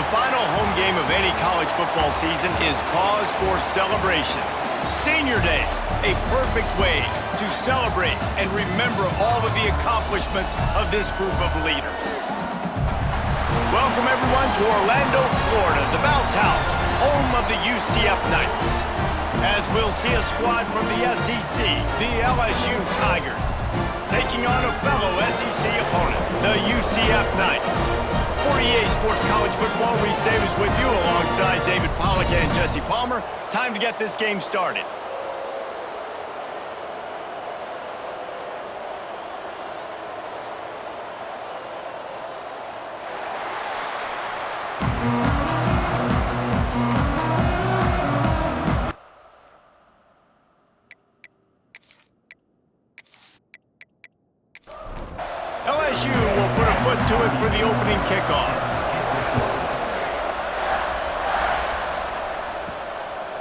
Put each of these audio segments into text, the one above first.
final home game of any college football season is cause for celebration. Senior Day, a perfect way to celebrate and remember all of the accomplishments of this group of leaders. Welcome everyone to Orlando, Florida, the Bounce House, home of the UCF Knights. As we'll see a squad from the SEC, the LSU Tigers, taking on a fellow SEC opponent, the UCF Knights. For EA Sports College Football, Reese Davis with you alongside David Pollack and Jesse Palmer. Time to get this game started. LSU will put a foot to it for the opening kickoff.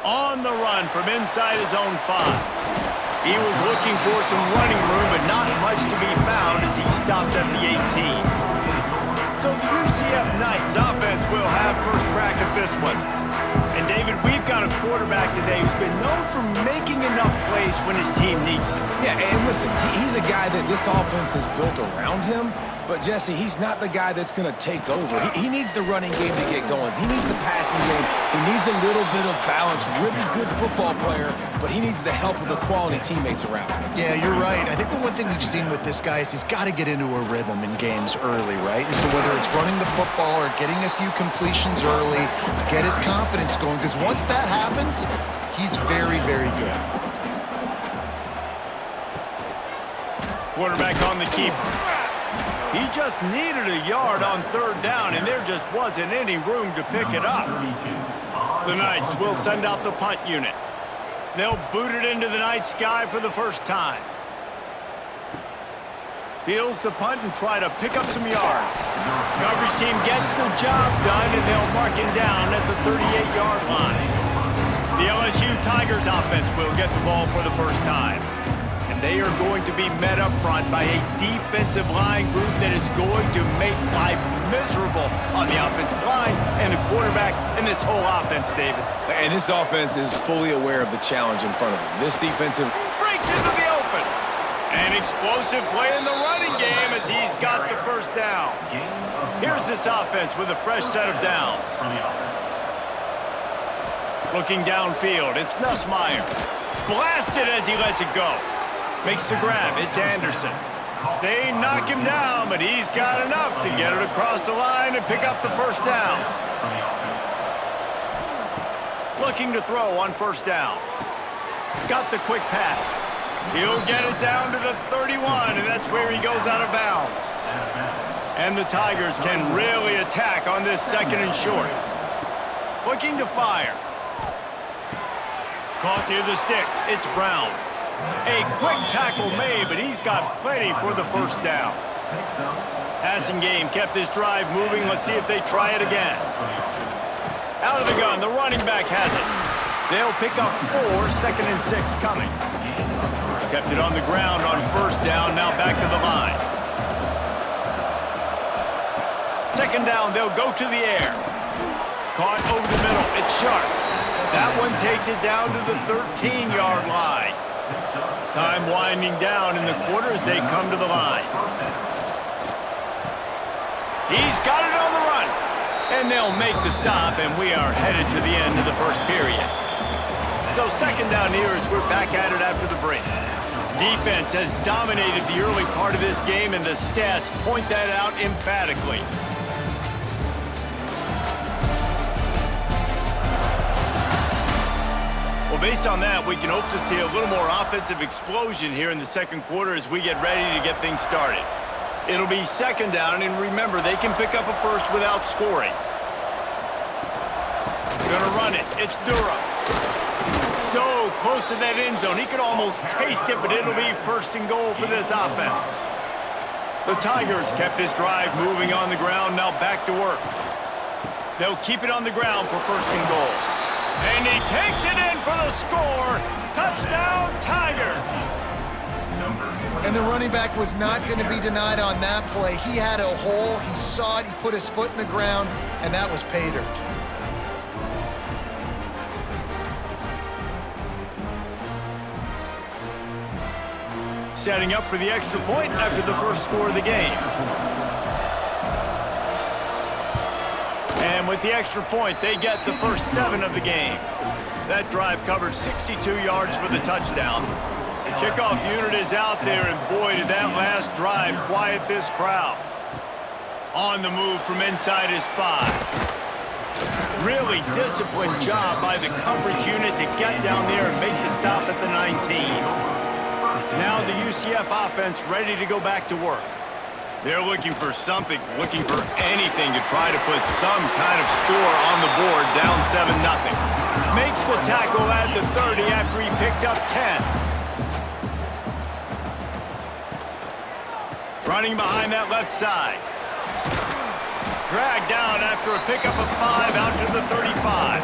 On the run from inside his own 5. He was looking for some running room, but not much to be found as he stopped at the 18. So the UCF Knights offense will have first crack at this one. And David, we've got a quarterback today who's been known for making enough plays when his team needs them. Yeah, and listen, he's a guy that this offense is built around him. But, Jesse, he's not the guy that's going to take over. He needs the running game to get going. He needs the passing game. He needs a little bit of balance. Really good football player, but he needs the help of the quality teammates around him. Yeah, you're right. I think the one thing we've seen with this guy is he's got to get into a rhythm in games early, right? And so whether it's running the football or getting a few completions early to get his confidence going, because once that happens, he's very, very good. Quarterback on the keeper. He just needed a yard on third down, and there just wasn't any room to pick it up. The Knights will send out the punt unit. They'll boot it into the night sky for the first time. Fields the punt and try to pick up some yards. Coverage team gets the job done, and they'll mark him down at the 38-yard line. The LSU Tigers offense will get the ball for the first time. They are going to be met up front by a defensive line group that is going to make life miserable on the offensive line and the quarterback and this whole offense, David. And this offense is fully aware of the challenge in front of them. This defensive breaks into the open. An explosive play in the running game as he's got the first down. Here's this offense with a fresh set of downs. Looking downfield, it's Nussmeier. Blasted as he lets it go. Makes the grab. It's Anderson. They knock him down, but he's got enough to get it across the line and pick up the first down. Looking to throw on first down. Got the quick pass. He'll get it down to the 31, and that's where he goes out of bounds. And the Tigers can really attack on this second and short. Looking to fire. Caught near the sticks. It's Brown. A quick tackle made, but he's got plenty for the first down. Passing game kept this drive moving. Let's see if they try it again. Out of the gun, the running back has it. They'll pick up 4, second and 6 coming. Kept it on the ground on first down, now back to the line. Second down, they'll go to the air. Caught over the middle, it's Sharp. That one takes it down to the 13-yard line. Time winding down in the quarter as they come to the line. He's got it on the run. And they'll make the stop, and we are headed to the end of the first period. So second down here as we're back at it after the break. Defense has dominated the early part of this game, and the stats point that out emphatically. Well, based on that, we can hope to see a little more offensive explosion here in the second quarter as we get ready to get things started. It'll be second down, and remember, they can pick up a first without scoring. Gonna run it. It's Durham. So close to that end zone. He could almost taste it, but it'll be first and goal for this offense. The Tigers kept this drive moving on the ground, now back to work. They'll keep it on the ground for first and goal. And he takes it in for the score. Touchdown, Tigers. And the running back was not going to be denied on that play. He had a hole, he saw it, he put his foot in the ground, and that was pay dirt. Setting up for the extra point after the first score of the game. And with the extra point, they get the first 7 of the game. That drive covered 62 yards for the touchdown. The kickoff unit is out there, and boy, did that last drive quiet this crowd. On the move from inside his 5. Really disciplined job by the coverage unit to get down there and make the stop at the 19. Now the UCF offense ready to go back to work. They're looking for something, looking for anything to try to put some kind of score on the board, down 7-0. Makes the tackle at the 30 after he picked up 10. Running behind that left side. Dragged down after a pickup of 5 out to the 35.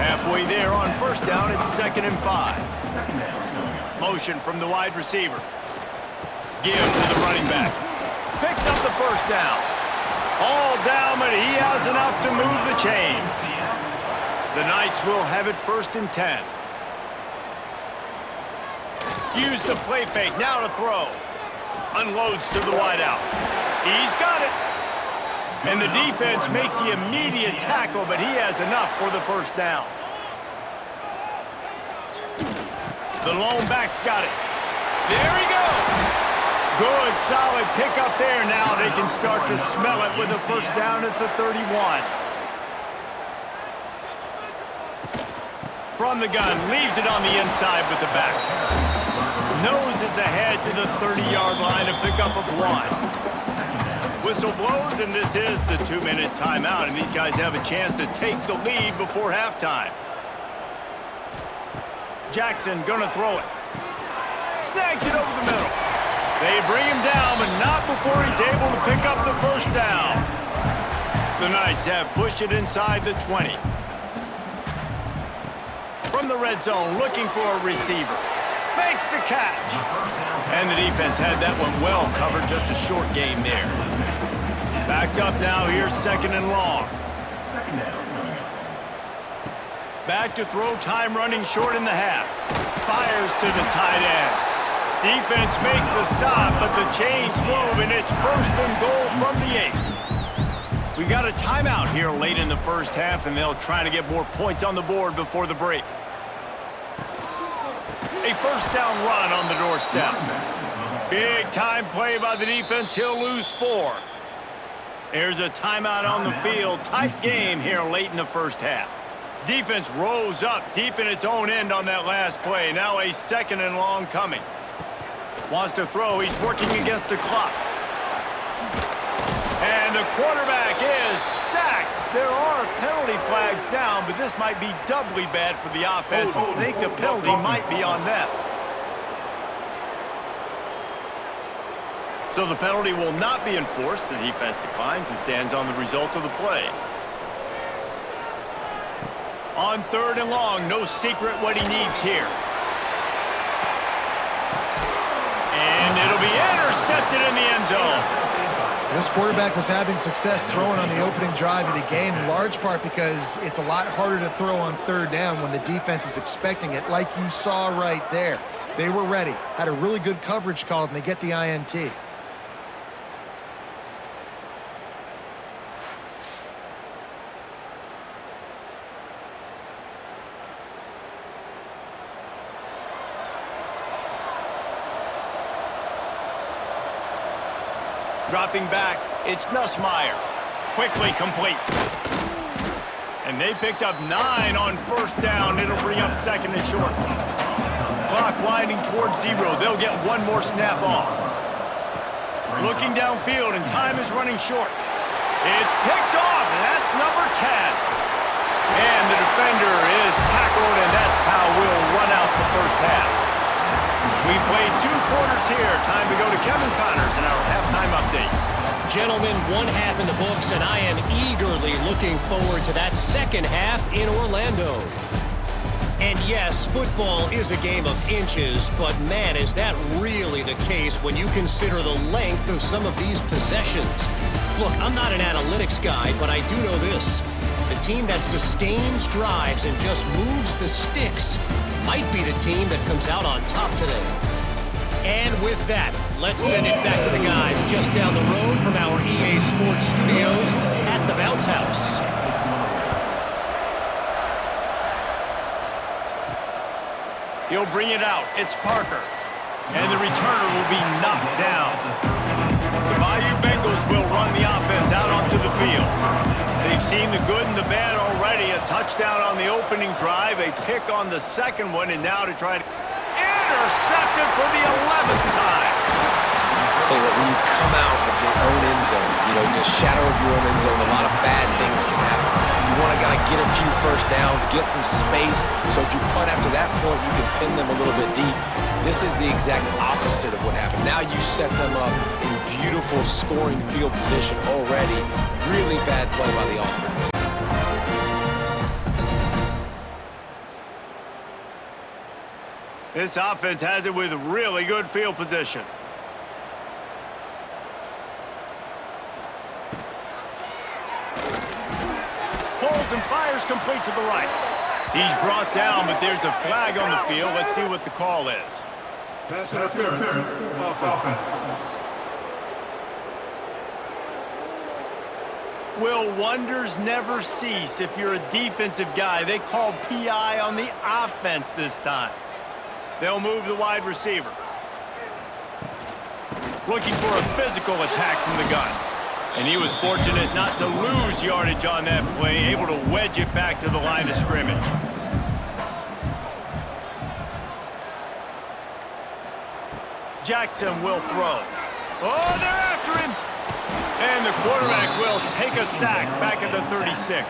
Halfway there on first down, it's 2nd and 5. Motion from the wide receiver. Give to the running back. Picks up the first down. All down, but he has enough to move the chains. The Knights will have it 1st and 10. Use the play fake, now to throw. Unloads to the wideout. He's got it. And the defense makes the immediate tackle, but he has enough for the first down. The lone back's got it. There he goes. Good, solid pickup there. Now they can start to smell it with a first down at the 31. From the gun, leaves it on the inside with the back. Noses ahead to the 30-yard line, a pickup of 1. Whistle blows, and this is the 2-minute timeout, and these guys have a chance to take the lead before halftime. Jackson gonna throw it. Snags it over the middle. They bring him down, but not before he's able to pick up the first down. The Knights have pushed it inside the 20. From the red zone, looking for a receiver. Makes the catch. And the defense had that one well covered, just a short game there. Backed up now, here's 2nd and long. Back to throw, time running short in the half. Fires to the tight end. Defense makes a stop, but the chains move, and it's 1st and goal from the 8. We got a timeout here late in the first half, and they'll try to get more points on the board before the break. A first down run on the doorstep. Big time play by the defense. He'll lose 4. There's a timeout on the field. Tight game here late in the first half. Defense rose up deep in its own end on that last play. Now a 2nd and long coming. Wants to throw. He's working against the clock. And the quarterback is sacked. There are penalty flags down, but this might be doubly bad for the offense. I think the penalty might be on them. So the penalty will not be enforced. The defense declines and stands on the result of the play. On 3rd and long, no secret what he needs here. And it'll be intercepted in the end zone. This quarterback was having success throwing on the opening drive of the game, in large part because it's a lot harder to throw on 3rd down when the defense is expecting it, like you saw right there. They were ready, had a really good coverage called, and they get the INT. Dropping back, it's Nussmeier. Quickly complete. And they picked up 9 on first down. It'll bring up 2nd and short. Clock winding towards 0. They'll get one more snap off. Looking downfield, and time is running short. It's picked off, and that's number 10. And the defender is tackled, and that's how we'll run out the first half. We've played 2 quarters here. Time to go to Kevin Connors in our halftime update. Gentlemen, 1 half in the books, and I am eagerly looking forward to that second half in Orlando. And yes, football is a game of inches, but man, is that really the case when you consider the length of some of these possessions. Look, I'm not an analytics guy, but I do know this. The team that sustains drives and just moves the sticks might be the team that comes out on top today. And with that, let's send it back to the guys just down the road from our EA Sports studios at the Bounce House. He'll bring it out. It's Parker. And the returner will be knocked down. The Bayou Bengals will run the offense out onto the field. They've seen the good and the bad already. A touchdown on the opening drive, a pick on the second one, and now to try to intercepted for the 11th time. I'll tell you what, when you come out of your own end zone, in the shadow of your own end zone, a lot of bad things can happen. You want to get a few first downs, get some space, so if you punt after that point, you can pin them a little bit deep. This is the exact opposite of what happened. Now you set them up in beautiful scoring field position already. Really bad play by the offense. This offense has it with really good field position. Holds and fires complete to the right. He's brought down, but there's a flag on the field. Let's see what the call is. Pass interference. Offense. Will wonders never cease if you're a defensive guy? They called PI on the offense this time. They'll move the wide receiver. Looking for a physical attack from the gun. And he was fortunate not to lose yardage on that play, able to wedge it back to the line of scrimmage. Jackson will throw. Oh, they're after him! And the quarterback will take a sack back at the 36.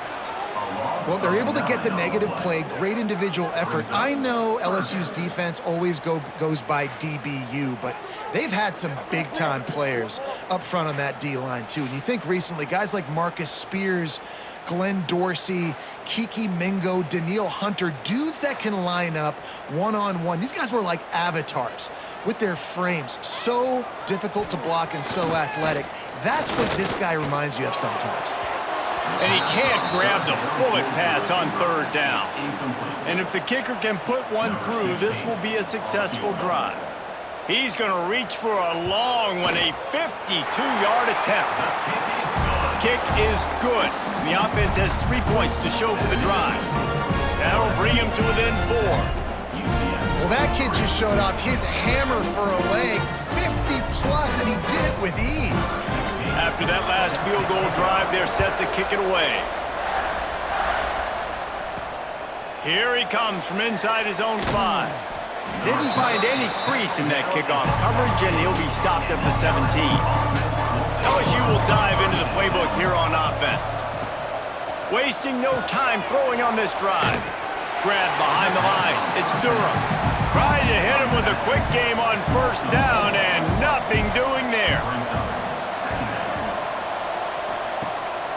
Well, they're able to get the negative play, great individual effort. I know LSU's defense always goes by DBU, but they've had some big-time players up front on that D-line, too. And you think recently, guys like Marcus Spears, Glenn Dorsey, Kiki Mingo, Daniil Hunter, dudes that can line up one-on-one. These guys were like avatars with their frames. So difficult to block and so athletic. That's what this guy reminds you of sometimes. And he can't grab the bullet pass on third down. And if the kicker can put one through, this will be a successful drive. He's going to reach for a long one, a 52-yard attempt. Kick is good. The offense has 3 points to show for the drive. That'll bring him to within 4. Well, that kid just showed off his hammer for a leg, 50-plus, and he did it with ease. After that last field goal drive, they're set to kick it away. Here he comes from inside his own 5. Didn't find any crease in that kickoff coverage, and he'll be stopped at the 17. LSU will dive into the playbook here on offense. Wasting no time throwing on this drive. Grab behind the line. It's Durham. Trying to hit him with a quick game on first down, and nothing doing there.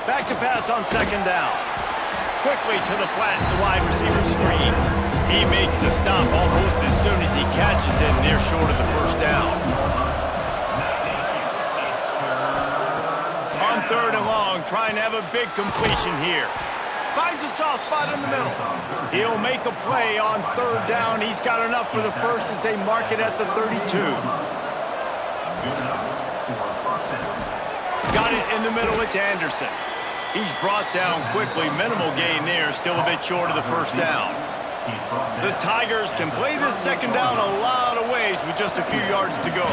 Back to pass on second down. Quickly to the flat, the wide receiver screen. He makes the stop almost as soon as he catches it, and they're short of the first down. On third and long, trying to have a big completion here. Finds a soft spot in the middle. He'll make a play on third down. He's got enough for the first as they mark it at the 32. Got it in the middle, it's Anderson. He's brought down quickly. Minimal gain there, still a bit short of the first down. The Tigers can play this second down a lot of ways with just a few yards to go.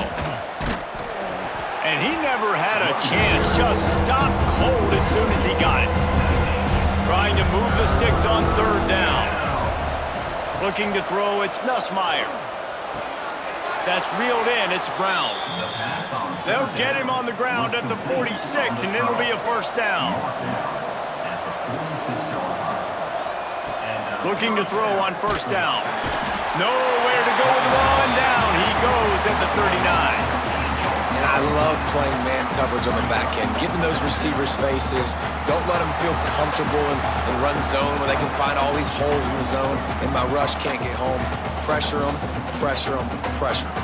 And he never had a chance, just stopped cold as soon as he got it. Trying to move the sticks on third down. Looking to throw, it's Nussmeier. That's reeled in, it's Brown. They'll get him on the ground at the 46, and it'll be a first down. Looking to throw on first down. Nowhere to go with the ball, and down he goes at the 39. And I love playing man coverage on the back end, giving those receivers faces. Don't let them feel comfortable and run zone where they can find all these holes in the zone, and my rush can't get home. Pressure them, pressure them, pressure them.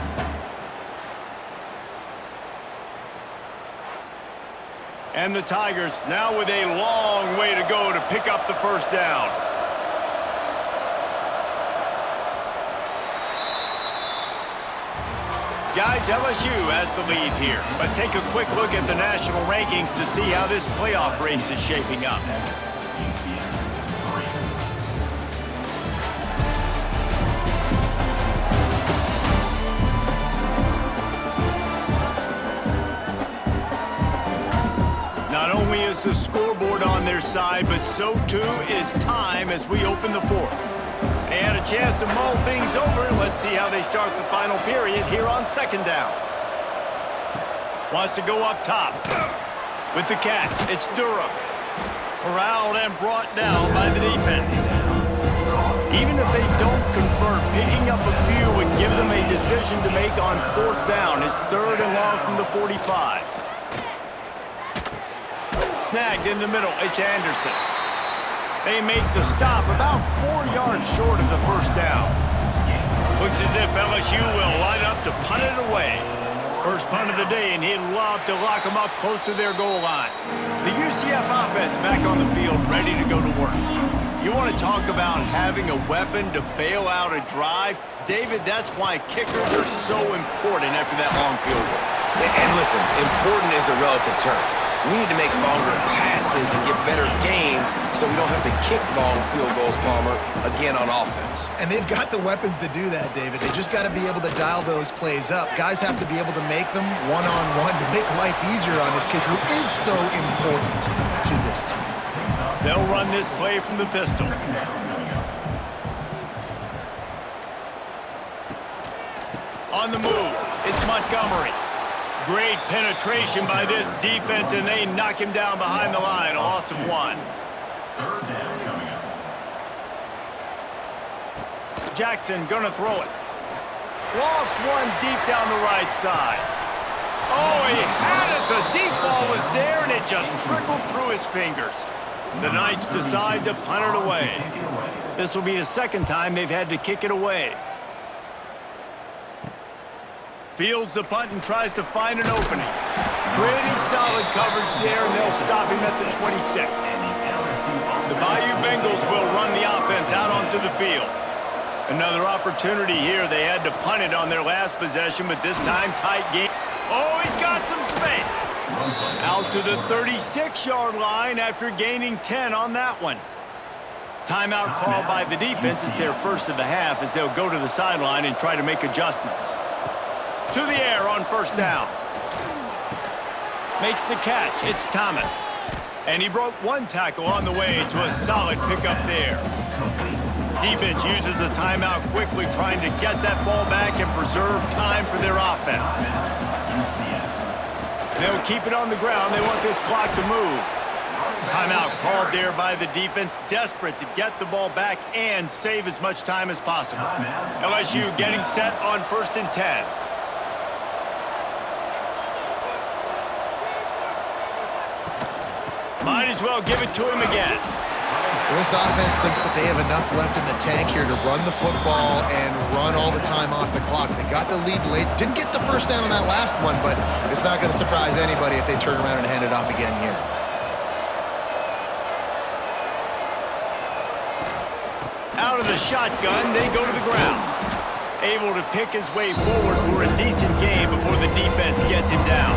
And the Tigers now with a long way to go to pick up the first down. Guys, LSU has the lead here. Let's take a quick look at the national rankings to see how this playoff race is shaping up. Not only is the scoreboard on their side, but so too is time as we open the fourth. They had a chance to mull things over. Let's see how they start the final period here on second down. Wants to go up top. With the catch, it's Durham. Corralled and brought down by the defense. Even if they don't convert, picking up a few would give them a decision to make on fourth down. It's 3rd and long from the 45. Snagged in the middle, it's Anderson. They make the stop about 4 yards short of the first down. Looks as if LSU will line up to punt it away. First punt of the day, and he'd love to lock them up close to their goal line. The UCF offense back on the field, ready to go to work. You want to talk about having a weapon to bail out a drive? David, that's why kickers are so important after that long field goal. And listen, important is a relative term. We need to make longer passes and get better gains so we don't have to kick long field goals, Palmer, again on offense. And they've got the weapons to do that, David. They just got to be able to dial those plays up. Guys have to be able to make them one-on-one to make life easier on this kicker who is so important to this team. They'll run this play from the pistol. On the move, it's Montgomery. Great penetration by this defense, and they knock him down behind the line. A loss of 1. Jackson gonna throw it. Lost 1 deep down the right side. Oh, he had it. The deep ball was there, and it just trickled through his fingers. The Knights decide to punt it away. This will be the second time they've had to kick it away. Fields the punt and tries to find an opening. Pretty solid coverage there, and they'll stop him at the 26. The Bayou Bengals will run the offense out onto the field. Another opportunity here. They had to punt it on their last possession, but this time tight game. Oh, he's got some space. Out to the 36-yard line after gaining 10 on that one. Timeout called by the defense. It's their first of the half as they'll go to the sideline and try to make adjustments. To the air on first down. Makes the catch. It's Thomas. And he broke 1 tackle on the way to a solid pickup there. Defense uses a timeout quickly, trying to get that ball back and preserve time for their offense. They'll keep it on the ground. They want this clock to move. Timeout called there by the defense, desperate to get the ball back and save as much time as possible. LSU getting set on 1st and 10. Might as well give it to him again. Well, this offense thinks that they have enough left in the tank here to run the football and run all the time off the clock. They got the lead late. Didn't get the first down on that last one, but it's not going to surprise anybody if they turn around and hand it off again here. Out of the shotgun, they go to the ground. Able to pick his way forward for a decent gain before the defense gets him down.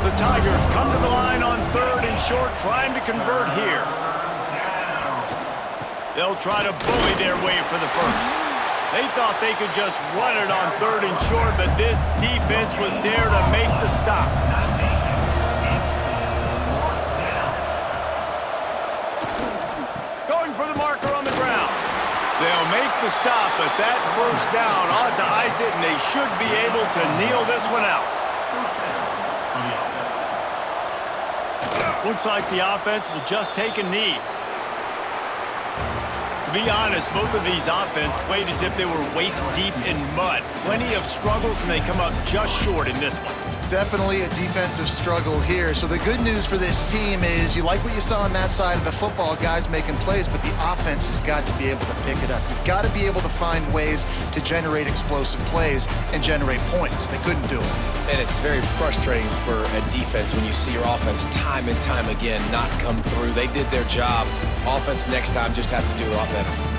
The Tigers come to the line on 3rd and short, trying to convert here. They'll try to bully their way for the first. They thought they could just run it on 3rd and short, but this defense was there to make the stop. Going for the marker on the ground. They'll make the stop, but that first down ought to ice it, and they should be able to kneel this one out. Looks like the offense will just take a knee. To be honest, both of these offenses played as if they were waist deep in mud. Plenty of struggles, and they come up just short in this one. Definitely a defensive struggle here. So the good news for this team is you like what you saw on that side of the football, guys making plays, but the offense has got to be able to pick it up. You've got to be able to find ways to generate explosive plays and generate points. They couldn't do it. And it's very frustrating for a defense when you see your offense time and time again not come through. They did their job. Offense next time just has to do a lot better.